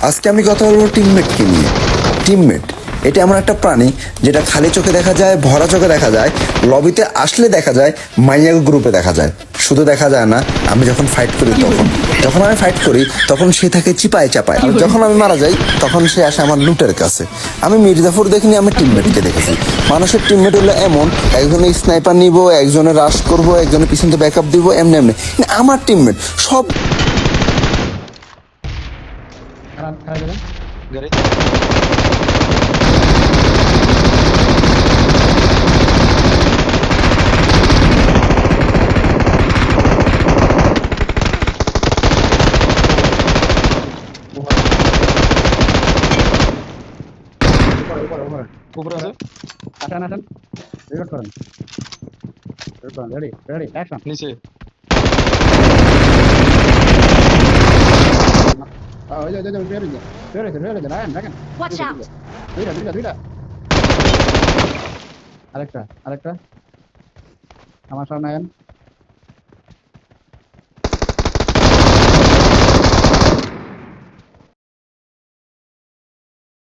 আজকে আমি কথা বলবো টিমমেটকে নিয়ে। টিমমেট এটা এমন একটা প্রাণী যেটা খালি চোখে দেখা যায়, ভরা চোখে দেখা যায়, লবিতে আসলে দেখা যায়, মাইয়া গ্রুপে দেখা যায়। শুধু দেখা যায় না, আমি যখন ফাইট করি যখন আমি ফাইট করি তখন সে থাকে চিপায় চাপায়, আর যখন আমি মারা যাই তখন সে আসে আমার লুটের কাছে। আমি মির্জাফর দেখিনি, আমি টিমমেটকে দেখেছি। মানুষের টিমমেট হলো এমন, একজনের স্নাইপার নিব, একজনের রাশ করব, একজনের পিছন থেকে ব্যাকআপ দিব, এমনি এমনি। আমার টিমমেট সব घरी ऊपर আছে আসেন আসেন রেকর্ড করেন রেডি রেডি অ্যাকশন নিচে ওই যে ফেরে রাখেন রাখেন Watch out! দুইটা আরেকটা আমার সামনে আয়েন